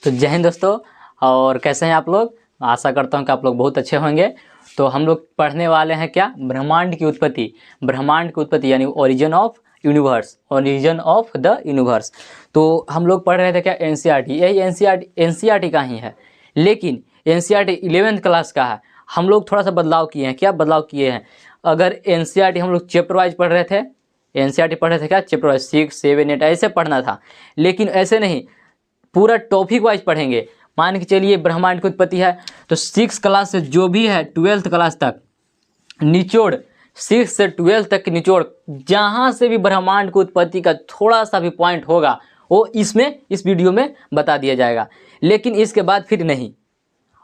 तो जय हिंद दोस्तों। और कैसे हैं आप लोग? आशा करता हूं कि आप लोग बहुत अच्छे होंगे। तो हम लोग पढ़ने वाले हैं क्या? ब्रह्मांड की उत्पत्ति। ब्रह्मांड की उत्पत्ति यानी origin of universe, origin of the universe. तो हम लोग पढ़ रहे थे क्या? एनसीईआरटी। यही एनसीईआरटी का ही है, लेकिन एनसीईआरटी 11th क्लास का है। हम लोग थोड़ा सा बदलाव किए हैं। क्या बदलाव किए हैं? अगर एनसीईआरटी हम लोग चैप्टर वाइज पढ़ रहे थे, एनसीईआरटी पढ़ रहे थे क्या? चैप्टर वाइज 6, 7, 8 ऐसे पढ़ना था, लेकिन ऐसे नहीं, पूरा टॉपिक वाइज पढ़ेंगे। मान के चलिए ब्रह्मांड की उत्पत्ति है तो 6 क्लास से जो भी है 12th क्लास तक निचोड़, 6 से 12 तक निचोड़, जहाँ से भी ब्रह्मांड की उत्पत्ति का थोड़ा सा भी पॉइंट होगा वो इस वीडियो में बता दिया जाएगा, लेकिन इसके बाद फिर नहीं।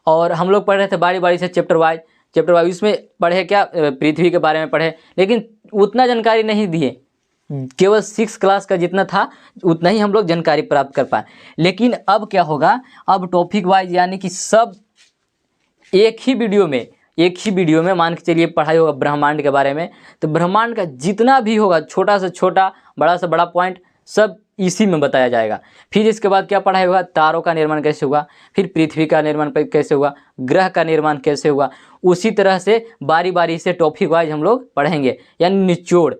और हम लोग पढ़ रहे थे बारी बारी से चैप्टर वाइज। इसमें पढ़े क्या? पृथ्वी के बारे में पढ़े, लेकिन उतना जानकारी नहीं दिए। केवल 6 क्लास का जितना था उतना ही हम लोग जानकारी प्राप्त कर पाए। लेकिन अब क्या होगा? अब टॉपिक वाइज यानी कि सब एक ही वीडियो में मान के चलिए पढ़ाई होगा ब्रह्मांड के बारे में। तो ब्रह्मांड का जितना भी होगा, छोटा से छोटा, बड़ा से बड़ा पॉइंट, सब इसी में बताया जाएगा। फिर इसके बाद क्या पढ़ाई होगा? तारों का निर्माण कैसे हुआ, फिर पृथ्वी का निर्माण कैसे हुआ, ग्रह का निर्माण कैसे हुआ। उसी तरह से बारी बारी से टॉपिक वाइज हम लोग पढ़ेंगे, यानी निचोड़,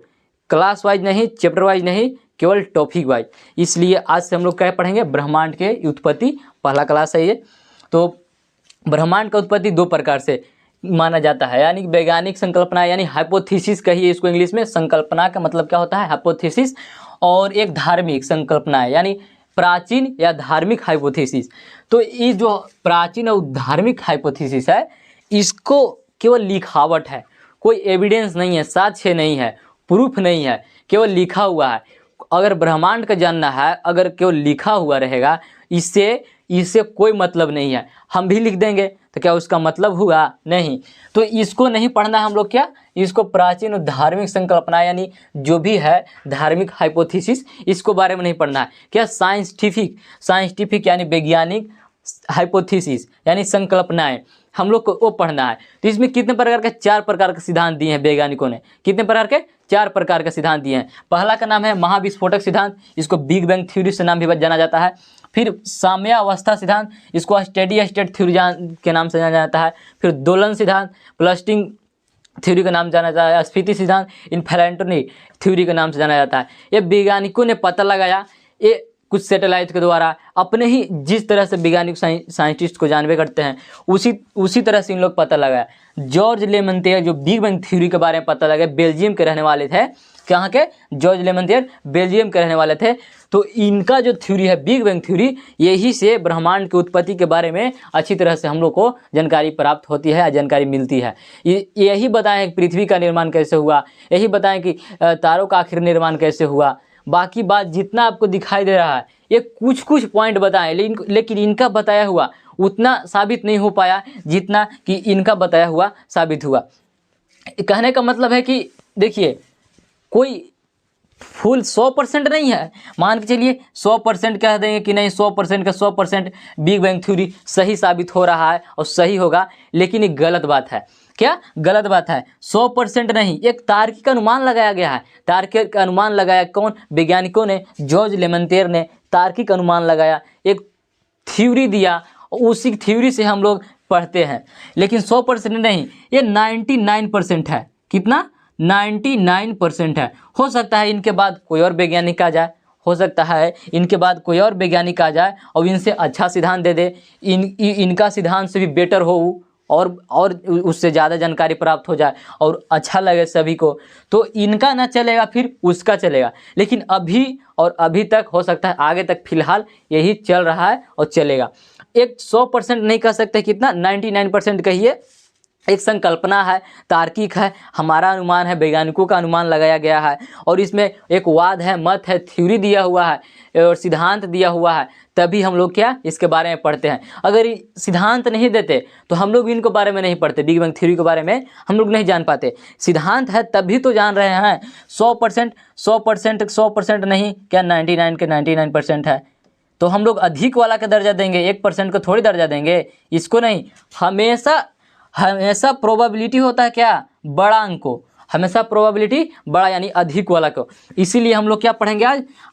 क्लास वाइज नहीं, चैप्टर वाइज नहीं, केवल टॉपिक वाइज। इसलिए आज से हम लोग क्या पढ़ेंगे? ब्रह्मांड के उत्पत्ति, पहला क्लास है ये। तो ब्रह्मांड का उत्पत्ति 2 प्रकार से माना जाता है, यानी वैज्ञानिक संकल्पना यानी हाइपोथेसिस कहिए इसको इंग्लिश में। संकल्पना का मतलब क्या होता है? हाइपोथेसिस। और एक धार्मिक संकल्पना है, यानी प्राचीन या धार्मिक हाइपोथेसिस। तो ये जो प्राचीन और धार्मिक हाइपोथेसिस है, इसको केवल लिखावट है, कोई एविडेंस नहीं है, साक्ष्य नहीं है, प्रूफ नहीं है, केवल लिखा हुआ है। अगर ब्रह्मांड का जानना है, अगर केवल लिखा हुआ रहेगा, इससे कोई मतलब नहीं है। हम भी लिख देंगे तो क्या उसका मतलब हुआ? नहीं। तो इसको नहीं पढ़ना है हम लोग। क्या? इसको प्राचीन और धार्मिक संकल्पना यानी जो भी है धार्मिक हाइपोथेसिस, इसको बारे में नहीं पढ़ना है। क्या? साइंटिफिक यानी वैज्ञानिक हाइपोथेसिस यानी संकल्पनाएं, हम लोग को वो पढ़ना है। तो इसमें कितने प्रकार के? 4 प्रकार के सिद्धांत दिए हैं वैज्ञानिकों ने। कितने प्रकार के? 4 प्रकार के सिद्धांत दिए हैं। पहला का नाम है महाविस्फोटक सिद्धांत, इसको बिग बैंग थ्योरी से नाम भी जाना जाता है। फिर साम्यावस्था सिद्धांत, इसको स्टेडी स्टेट थ्योरी के नाम से जाना जाता है। फिर दोलन सिद्धांत, प्लस्टिंग थ्योरी का नाम जाना जाता है। स्फीति सिद्धांत इन्फ्लेटोनी थ्योरी के नाम से जाना जाता है। ये वैज्ञानिकों ने पता लगाया, ये कुछ सैटेलाइट के द्वारा, अपने ही जिस तरह से वैज्ञानिक साइंटिस्ट को जानवे करते हैं उसी तरह से इन लोग पता लगाया। जॉर्ज लेमंतियर जो बिग बैंग थ्योरी के बारे में पता लगाए, बेल्जियम के रहने वाले थे। कहाँ के? जॉर्ज लेमंतियर बेल्जियम के रहने वाले थे। तो इनका जो थ्योरी है बिग बैंग थ्योरी, यही से ब्रह्मांड की उत्पत्ति के बारे में अच्छी तरह से हम लोग को जानकारी प्राप्त होती है, जानकारी मिलती है। यही बताएं कि पृथ्वी का निर्माण कैसे हुआ, यही बताएं कि तारों का आखिर निर्माण कैसे हुआ। बाकी बात जितना आपको दिखाई दे रहा है, ये कुछ पॉइंट बताएं, लेकिन इनका बताया हुआ उतना साबित नहीं हो पाया जितना कि इनका बताया हुआ साबित हुआ। कहने का मतलब है कि देखिए, कोई फुल 100% नहीं है। मान के चलिए 100% कह देंगे कि नहीं, 100% का 100% बिग बैंग थ्योरी सही साबित हो रहा है और सही होगा, लेकिन ये गलत बात है। क्या? गलत बात है। 100% नहीं, एक तार्किक अनुमान लगाया गया है। तार्किक अनुमान लगाया कौन? वैज्ञानिकों ने। जॉर्ज लेमंतियर ने तार्किक अनुमान लगाया, एक थ्योरी दिया, उसी थ्योरी से हम लोग पढ़ते हैं। लेकिन 100% नहीं, ये 99% है। कितना? 99% है। हो सकता है इनके बाद कोई और वैज्ञानिक आ जाए, हो सकता है इनके बाद कोई और वैज्ञानिक आ जाए और इनसे अच्छा सिद्धांत दे दे, इनका सिद्धांत से भी बेटर हो और उससे ज़्यादा जानकारी प्राप्त हो जाए और अच्छा लगे सभी को, तो इनका ना चलेगा, फिर उसका चलेगा। लेकिन अभी तक, हो सकता है आगे तक, फिलहाल यही चल रहा है और चलेगा। एक 100% नहीं कह सकते, कितना? 99% कहिए। एक संकल्पना है, तार्किक है, हमारा अनुमान है, वैज्ञानिकों का अनुमान लगाया गया है, और इसमें एक वाद है, मत है, थ्योरी दिया हुआ है और सिद्धांत दिया हुआ है, तभी हम लोग क्या इसके बारे में पढ़ते हैं। अगर सिद्धांत नहीं देते तो हम लोग इनके बारे में नहीं पढ़ते, बिग बैंग थ्योरी के बारे में हम लोग नहीं जान पाते। सिद्धांत है तभी तो जान रहे हैं। 100% नहीं, क्या 99 के 99% है, तो हम लोग अधिक वाला का दर्जा देंगे, 1% को थोड़ी दर्जा देंगे, इसको नहीं। हमेशा प्रोबेबिलिटी होता है क्या? बड़ा अंक को हमेशा प्रोबेबिलिटी बड़ा यानी अधिक वाला को। इसीलिए हम लोग क्या पढ़ेंगे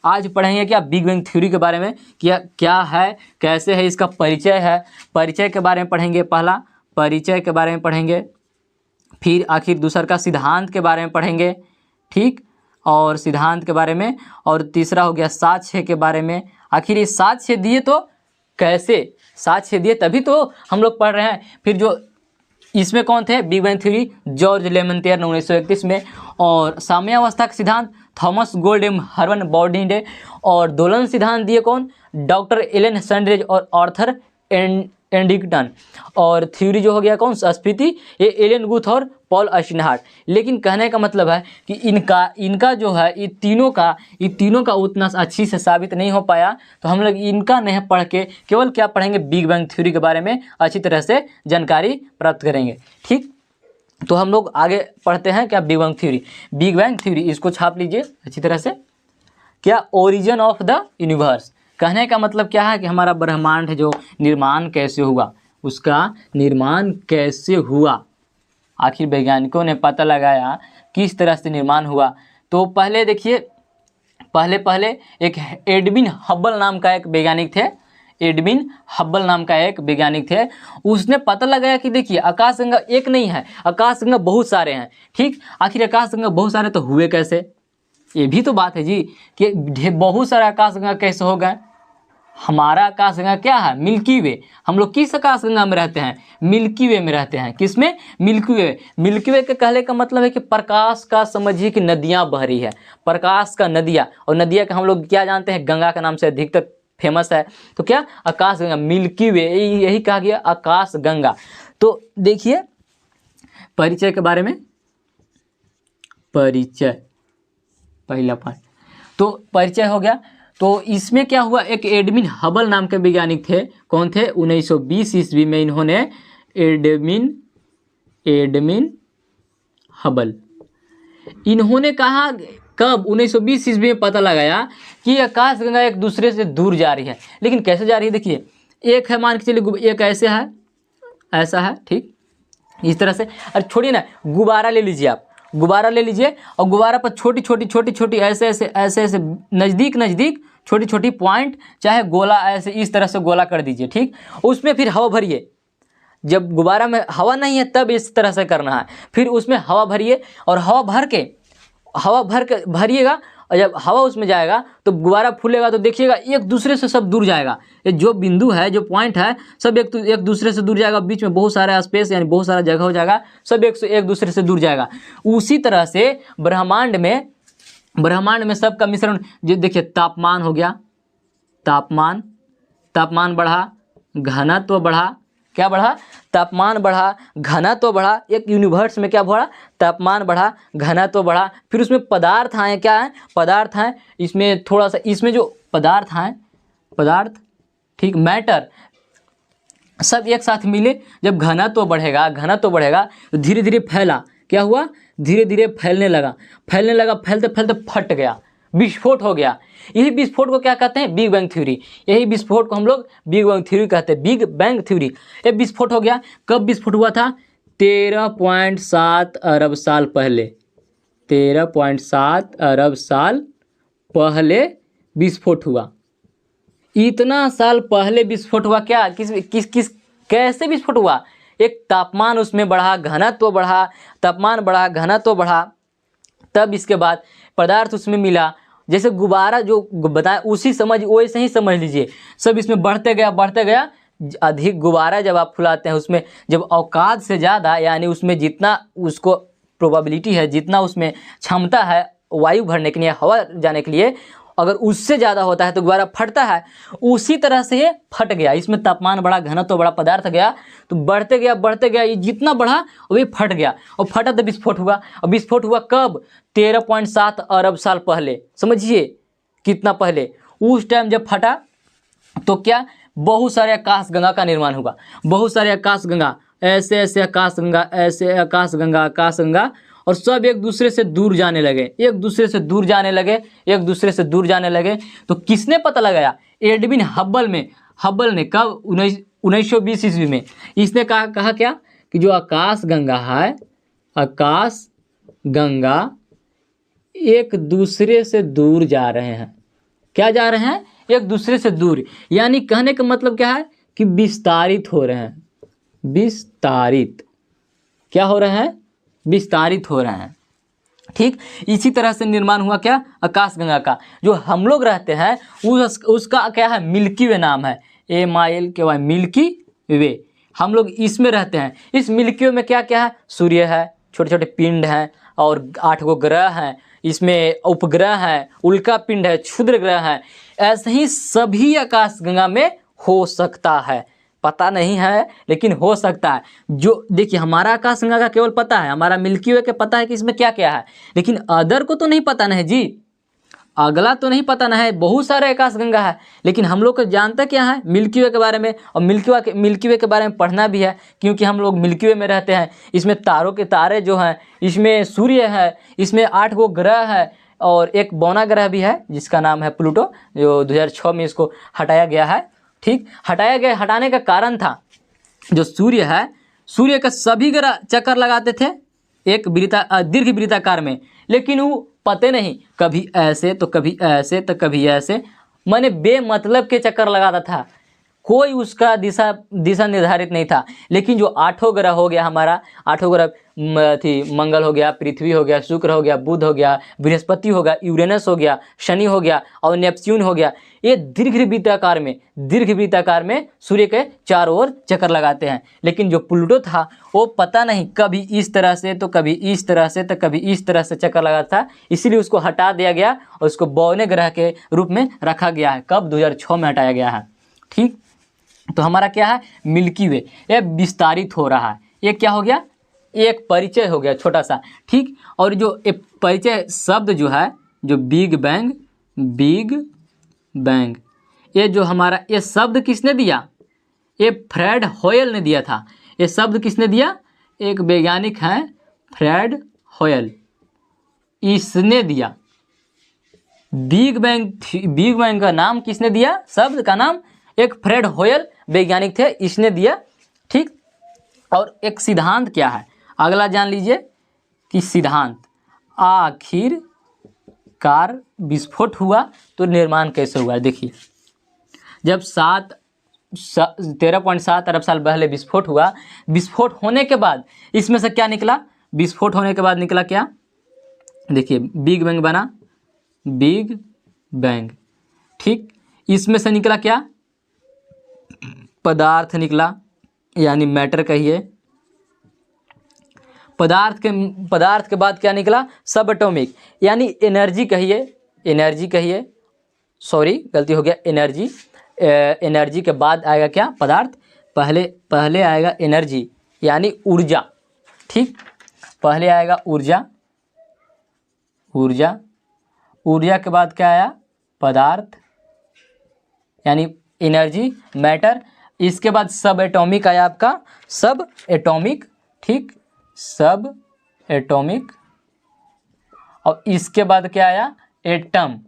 आज पढ़ेंगे क्या, बिग बैंग थ्योरी के बारे में, क्या है, कैसे है, इसका परिचय है, परिचय के बारे में पढ़ेंगे। पहला परिचय के बारे में पढ़ेंगे, फिर आखिर दूसरा का सिद्धांत के बारे में पढ़ेंगे, ठीक, और सिद्धांत के बारे में, और तीसरा हो गया साक्ष्य के बारे में। आखिर ये साक्ष्य दिए तो कैसे साक्ष्य दिए, तभी तो हम लोग पढ़ रहे हैं। फिर जो इसमें कौन थे, big bang theory George Lemaitre ने 1931 में, और साम्यावस्था का सिद्धांत थॉमस गोल्ड एवं हर्मन बॉर्डिंडे, और दोलन सिद्धांत दिए कौन, डॉक्टर एलन सैंडरेज और आर्थर एंडिंगटन, और थ्योरी जो हो गया कौन, स्फीति, ये एलन गुथ और पॉल अस्टीनहार्ट। लेकिन कहने का मतलब है कि इनका जो है ये तीनों का उतना अच्छी से साबित नहीं हो पाया, तो हम लोग इनका नहीं पढ़ के केवल क्या पढ़ेंगे, बिग बैंग थ्योरी के बारे में अच्छी तरह से जानकारी प्राप्त करेंगे, ठीक। तो हम लोग आगे पढ़ते हैं क्या, बिग बैंग थ्योरी इसको छाप लीजिए अच्छी तरह से। क्या, ओरिजिन ऑफ द यूनिवर्स, कहने का मतलब क्या है कि हमारा ब्रह्मांड जो निर्माण कैसे हुआ, उसका निर्माण कैसे हुआ, आखिर वैज्ञानिकों ने पता लगाया किस तरह से निर्माण हुआ। तो पहले देखिए, पहले एक एडविन हब्बल नाम का एक वैज्ञानिक थे, एडविन हब्बल नाम का एक वैज्ञानिक थे। उसने पता लगाया कि देखिए आकाशगंगा एक नहीं है, आकाशगंगा बहुत सारे हैं, ठीक। आखिर आकाशगंगा बहुत सारे तो हुए कैसे, ये भी तो बात है जी, कि बहुत सारे आकाशगंगा कैसे हो गए। हमारा आकाशगंगा क्या है, मिल्की वे। हम लोग किस आकाशगंगा में रहते हैं, मिल्की वे में रहते हैं। किसमें, मिल्की वे। मिल्की वे के कहने का मतलब है कि प्रकाश का, समझिए कि नदियाँ बह रही है, प्रकाश का नदियाँ, और नदियाँ का हम लोग क्या जानते हैं, गंगा के नाम से अधिकतर फेमस है। तो क्या, आकाशगंगा, मिल्की वे, यही कहा गया आकाशगंगा। तो देखिए परिचय के बारे में, परिचय पहला पार्ट, तो परिचय हो गया। तो इसमें क्या हुआ, एक एडविन हबल नाम के वैज्ञानिक थे, कौन थे, 1920 ईस्वी में इन्होंने एडविन हबल, इन्होंने कहा कब, 1920 ईस्वी में पता लगाया कि आकाशगंगा एक दूसरे से दूर जा रही है। लेकिन कैसे जा रही है, देखिए एक है, मान के चलिए एक ऐसे है, ऐसा है, ठीक, इस तरह से। अरे छोड़िए ना, गुब्बारा ले लीजिए आप, गुब्बारा ले लीजिए, और गुब्बारा पर छोटी छोटी ऐसे नज़दीक छोटी छोटी पॉइंट, चाहे गोला ऐसे इस तरह से गोला कर दीजिए, ठीक। उसमें फिर हवा भरिए, जब गुब्बारा में हवा नहीं है तब इस तरह से करना है। फिर उसमें हवा भरिए, और हवा भर के भरिएगा, और जब हवा उसमें जाएगा तो गुब्बारा फूलेगा, तो देखिएगा एक दूसरे से सब दूर जाएगा। ये जो बिंदु है, जो पॉइंट है, सब एक दूसरे से दूर जाएगा। बीच में बहुत सारा स्पेस यानी बहुत सारा जगह हो जाएगा, सब एक दूसरे से दूर जाएगा। उसी तरह से ब्रह्मांड में सबका मिश्रण, जो देखिए तापमान हो गया, तापमान बढ़ा, घनत्व बढ़ा, क्या बढ़ा, तापमान बढ़ा, घनत्व बढ़ा। एक यूनिवर्स में क्या बढ़ा, तापमान बढ़ा, घनत्व बढ़ा। फिर उसमें पदार्थ आए, क्या है, पदार्थ हैं। इसमें थोड़ा सा, इसमें जो पदार्थ हैं, पदार्थ, ठीक, मैटर, सब एक साथ मिले। जब घनत्व बढ़ेगा तो धीरे धीरे फैला, क्या हुआ, धीरे धीरे फैलने लगा, फैलते फैलते फट गया, विस्फोट हो गया। यही विस्फोट को क्या कहते हैं, बिग बैंग थ्योरी। यही विस्फोट को हम लोग बिग बैंग थ्योरी कहते हैं, बिग बैंग थ्योरी। ये विस्फोट हो गया, कब विस्फोट हुआ था, 13.7 अरब साल पहले, 13.7 अरब साल पहले विस्फोट हुआ। इतना साल पहले विस्फोट हुआ, क्या, किस कैसे विस्फोट हुआ, एक तापमान उसमें बढ़ा, घनत्व बढ़ा, तापमान बढ़ा, घनत्व बढ़ा, तब इसके बाद पदार्थ उसमें मिला। जैसे गुब्बारा जो बताया वैसे ही समझ लीजिए, सब इसमें बढ़ते गया। अधिक गुब्बारा जब आप फुलाते हैं, उसमें जब औकात से ज़्यादा, यानी उसमें जितना उसको प्रोबेबिलिटी है, जितना उसमें क्षमता है वायु भरने के लिए, हवा जाने के लिए, अगर उससे ज़्यादा होता है तो गुब्बारा फटता है। उसी तरह से ये फट गया, इसमें तापमान बढ़ा, घनत्व बढ़ा, पदार्थ गया, तो बढ़ते गया, ये जितना बढ़ा वही फट गया, और फटा तो विस्फोट हुआ। और विस्फोट हुआ कब, 13.7 अरब साल पहले। समझिए कितना पहले। उस टाइम जब फटा तो क्या, बहुत सारे आकाशगंगा का निर्माण हुआ, बहुत सारे आकाशगंगा, ऐसे आकाशगंगा, और सब एक दूसरे से दूर जाने लगे, तो किसने पता लगाया, एडविन हब्बल ने कब, 1920 ईस्वी में। इसने कहा क्या कि जो आकाशगंगा है, गंगा एक दूसरे से दूर जा रहे हैं। क्या जा रहे हैं? एक दूसरे से दूर, यानी कहने का मतलब क्या है कि विस्तारित हो रहे हैं। विस्तारित क्या हो रहे हैं? विस्तारित हो रहे हैं। ठीक, इसी तरह से निर्माण हुआ क्या? आकाशगंगा का। जो हम लोग रहते हैं उसका क्या है? मिल्की वे नाम है। MILKY, मिल्की वे। हम लोग इसमें रहते हैं। इस मिल्की वे में क्या क्या है? सूर्य है, छोटे छोटे पिंड हैं, और 8 गो ग्रह हैं। इसमें उपग्रह है, उल्का पिंड है, क्षुद्र ग्रह है। ऐसे ही सभी आकाशगंगा में हो सकता है। पता नहीं है लेकिन हो सकता है। जो देखिए, हमारा आकाशगंगा का केवल पता है, हमारा मिल्की वे का पता है कि इसमें क्या क्या है, लेकिन अदर को तो नहीं पता नहीं जी। अगला तो नहीं पता ना है। बहुत सारे आकाशगंगा है, लेकिन हम लोग को जानते क्या है? मिल्की वे के बारे में। और मिल्की वे के बारे में पढ़ना भी है, क्योंकि हम लोग मिल्की वे में रहते हैं। इसमें तारों के तारे जो हैं, इसमें सूर्य है, इसमें 8 गो ग्रह है, और एक बौना ग्रह भी है जिसका नाम है प्लूटो, जो 2006 में इसको हटाया गया है। ठीक, हटाने का कारण था, जो सूर्य है, सूर्य का सभी ग्रह चक्कर लगाते थे एक दीर्घ वृत्ताकार में, लेकिन वो पते नहीं, कभी ऐसे तो कभी ऐसे तो कभी ऐसे, माने बेमतलब के चक्कर लगाता था। कोई उसका दिशा निर्धारित नहीं था। लेकिन जो 8 ग्रह हो गया हमारा, 8 ग्रह मंगल हो गया, पृथ्वी हो गया, शुक्र हो गया, बुध हो गया, बृहस्पति हो गया, यूरेनस हो गया, शनि हो गया, और नेपच्यून हो गया। ये दीर्घ वृत्ताकार में सूर्य के चारों ओर चक्कर लगाते हैं। लेकिन जो प्लूटो था वो पता नहीं, कभी इस तरह से तो कभी इस तरह से तो कभी इस तरह से चक्कर लगाता था। इसीलिए उसको हटा दिया गया और उसको बौने ग्रह के रूप में रखा गया है। कब? 2006 में हटाया गया है। ठीक, तो हमारा क्या है? मिल्की वे ये विस्तारित हो रहा है। ये क्या हो गया? एक परिचय हो गया छोटा सा। ठीक, और जो एक परिचय शब्द जो है, जो बिग बैंग, ये जो हमारा ये शब्द किसने दिया? ये फ्रेड होयल ने दिया था। ये शब्द किसने दिया? एक वैज्ञानिक हैं फ्रेड होयल, इसने दिया। बिग बैंग का नाम किसने दिया? शब्द का नाम एक फ्रेड होयल वैज्ञानिक थे, इसने दिया। ठीक, और एक सिद्धांत क्या है अगला जान लीजिए कि सिद्धांत, आखिरकार विस्फोट हुआ तो निर्माण कैसे हुआ? देखिए, जब 13.7 अरब साल पहले विस्फोट हुआ, विस्फोट होने के बाद इसमें से क्या निकला? विस्फोट होने के बाद निकला क्या? देखिए, बिग बैंग बना, बिग बैंग। ठीक, इसमें से निकला क्या? पदार्थ निकला, यानी मैटर कहिए। पदार्थ के बाद क्या निकला? सब एटॉमिक, यानी एनर्जी कहिए। सॉरी, गलती हो गया, एनर्जी के बाद आएगा क्या? पदार्थ। पहले आएगा एनर्जी, यानी ऊर्जा। ठीक, पहले आएगा ऊर्जा के बाद क्या आया? पदार्थ, यानी एनर्जी, मैटर। इसके बाद सब एटॉमिक आया आपका, सब एटॉमिक। ठीक, सब एटॉमिक। और इसके बाद क्या आया? एटम।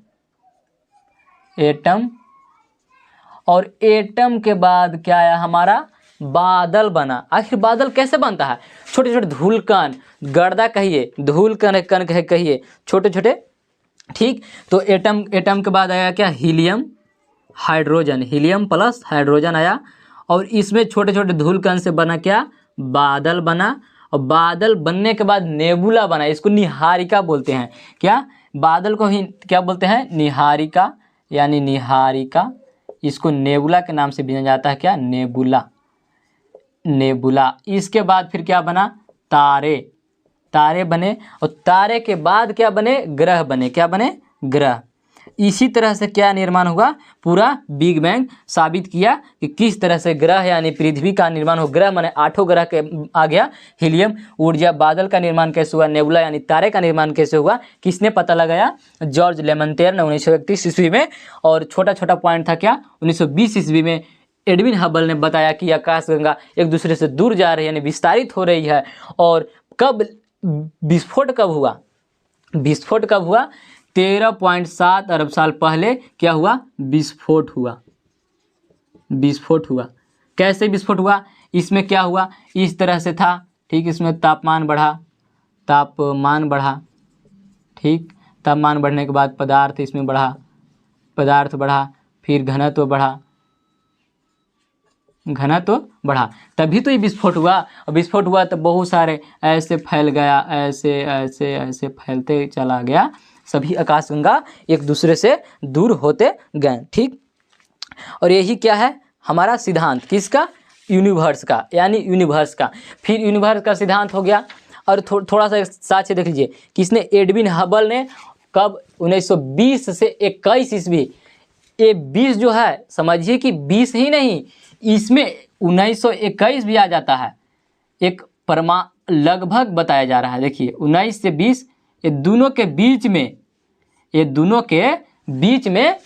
और एटम के बाद क्या आया हमारा? बादल बना। आखिर बादल कैसे बनता है? छोटे छोटे धूलकण, गर्दा कहिए, धूलकण कहिए, छोटे छोटे। ठीक, तो एटम के बाद आया क्या? Helium, hydrogen, helium plus hydrogen आया। और इसमें छोटे छोटे धूलकण से बना क्या? बादल बना। और बादल बनने के बाद नेबुला बना। इसको निहारिका बोलते हैं। क्या? बादल को ही क्या बोलते हैं? निहारिका, यानी निहारिका। इसको नेबुला के नाम से भी जाना जाता है। क्या? नेबुला। इसके बाद फिर क्या बना? तारे बने। और तारे के बाद क्या बने? ग्रह बने। क्या बने? ग्रह। इसी तरह से क्या निर्माण हुआ? पूरा बिग बैंग साबित किया कि किस तरह से ग्रह यानी पृथ्वी का निर्माण हो। ग्रह माने 8 ग्रह के आ गया। हीलियम, ऊर्जा, बादल का निर्माण कैसे हुआ? नेबुला यानी तारे का निर्माण कैसे हुआ? किसने पता लगाया? जॉर्ज लेमंतेयर ने 1931 ईस्वी में। और छोटा छोटा पॉइंट था क्या? 1920 ईस्वी में एडविन हबल ने बताया कि आकाशगंगा एक दूसरे से दूर जा रही है, यानी विस्तारित हो रही है। और कब विस्फोट कब हुआ? 13.7 अरब साल पहले क्या हुआ? विस्फोट हुआ। कैसे विस्फोट हुआ? इसमें क्या हुआ? इस तरह से था। ठीक, इसमें तापमान बढ़ा, तापमान बढ़ा, ठीक। तापमान बढ़ने के बाद पदार्थ इसमें बढ़ा, पदार्थ बढ़ा, फिर घनत्व बढ़ा, घनत्व बढ़ा, तभी तो ये विस्फोट हुआ। और विस्फोट हुआ तो बहुत सारे ऐसे फैल गया, ऐसे ऐसे ऐसे फैलते चला गया, सभी आकाशगंगा एक दूसरे से दूर होते गए, ठीक। और यही क्या है हमारा सिद्धांत, किसका, यूनिवर्स का, यानी यूनिवर्स का। फिर यूनिवर्स का सिद्धांत हो गया। और थोड़ा सा साक्ष्य देख लीजिए, किसने, एडविन हबल ने, कब, 1920 से 21 ईस्वी। ये 20 जो है समझिए कि 20 ही नहीं, इसमें 1921 भी आ जाता है। एक लगभग बताया जा रहा है, देखिए 19 से 20, ये दोनों के बीच में, ये दोनों के बीच में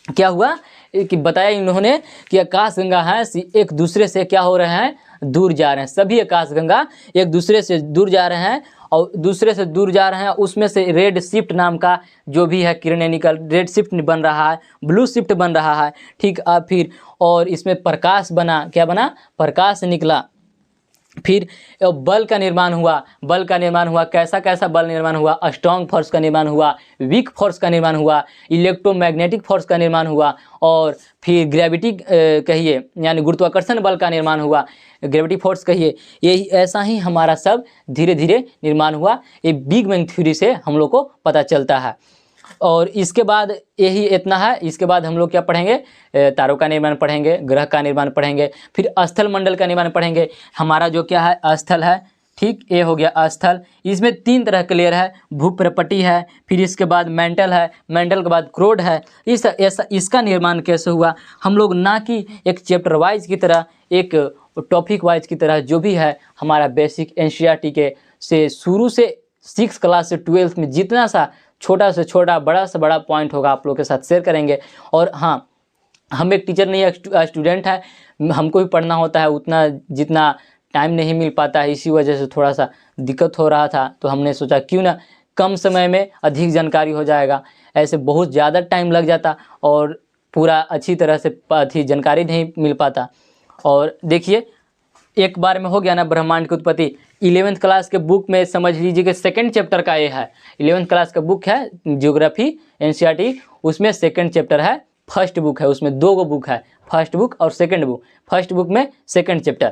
क्या हुआ कि बताया इन्होंने कि आकाशगंगा है एक दूसरे से क्या हो रहे हैं, दूर जा रहे हैं। सभी आकाशगंगा एक दूसरे से दूर जा रहे हैं, और दूसरे से दूर जा रहे हैं, उसमें से रेड शिफ्ट नाम का जो भी है किरणें निकल, रेड शिफ्ट बन रहा है, ब्लू शिफ्ट बन रहा है, ठीक। अब फिर और इसमें प्रकाश बना, क्या बना, प्रकाश निकला। फिर बल का निर्माण हुआ, बल का निर्माण हुआ, कैसा कैसा बल निर्माण हुआ, स्ट्रॉन्ग फोर्स का निर्माण हुआ, वीक फोर्स का निर्माण हुआ, इलेक्ट्रोमैग्नेटिक फोर्स का निर्माण हुआ, और फिर ग्रेविटी कहिए यानी गुरुत्वाकर्षण बल का निर्माण हुआ, ग्रेविटी फोर्स कहिए। यही ऐसा ही हमारा सब धीरे धीरे निर्माण हुआ। ये बिग बैंग थ्योरी से हम लोग को पता चलता है। और इसके बाद यही इतना है, इसके बाद हम लोग क्या पढ़ेंगे, तारों का निर्माण पढ़ेंगे, ग्रह का निर्माण पढ़ेंगे, फिर स्थल मंडल का निर्माण पढ़ेंगे। हमारा जो क्या है स्थल है, ठीक, ये हो गया स्थल। इसमें 3 तरह के लेयर है, भूप्रपटी है, फिर इसके बाद मेंटल है, मेंटल के बाद क्रोड है। इसका निर्माण कैसे हुआ, हम लोग ना कि एक चैप्टर वाइज की तरह, एक टॉपिक वाइज की तरह, जो भी है हमारा बेसिक एनसीईआरटी के से शुरू से 6 क्लास से 12th में जितना सा छोटा से छोटा बड़ा से बड़ा पॉइंट होगा आप लोग के साथ शेयर करेंगे। और हाँ, हम एक टीचर नहीं, स्टूडेंट है, हमको भी पढ़ना होता है, उतना जितना टाइम नहीं मिल पाता है, इसी वजह से थोड़ा सा दिक्कत हो रहा था। तो हमने सोचा क्यों ना कम समय में अधिक जानकारी हो जाएगा, ऐसे बहुत ज़्यादा टाइम लग जाता और पूरा अच्छी तरह से अच्छी जानकारी नहीं मिल पाता। और देखिए एक बार में हो गया ना ब्रह्मांड की उत्पत्ति। 11th क्लास के बुक में समझ लीजिए कि 2nd चैप्टर का ये है। 11th क्लास का बुक है ज्योग्राफी एनसीईआरटी, उसमें 2nd चैप्टर है, फर्स्ट बुक है, उसमें 2 बुक है, फर्स्ट बुक और 2nd बुक। फर्स्ट बुक में 2nd चैप्टर,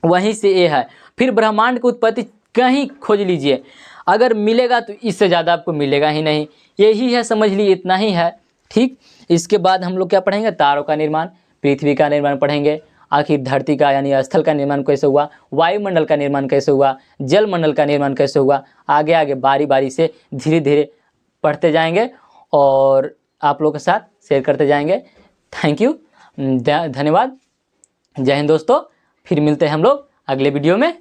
वहीं से ये है। फिर ब्रह्मांड की उत्पत्ति कहीं खोज लीजिए, अगर मिलेगा तो इससे ज़्यादा आपको मिलेगा ही नहीं। यही है, समझ लीजिए इतना ही है, ठीक। इसके बाद हम लोग क्या पढ़ेंगे, तारों का निर्माण, पृथ्वी का निर्माण पढ़ेंगे, आखिर धरती का यानी स्थल का निर्माण कैसे हुआ, वायुमंडल का निर्माण कैसे हुआ, जल मंडल का निर्माण कैसे हुआ। आगे आगे बारी बारी से धीरे धीरे पढ़ते जाएंगे और आप लोगों के साथ शेयर करते जाएंगे। थैंक यू, धन्यवाद, जय हिंद दोस्तों। फिर मिलते हैं हम लोग अगले वीडियो में।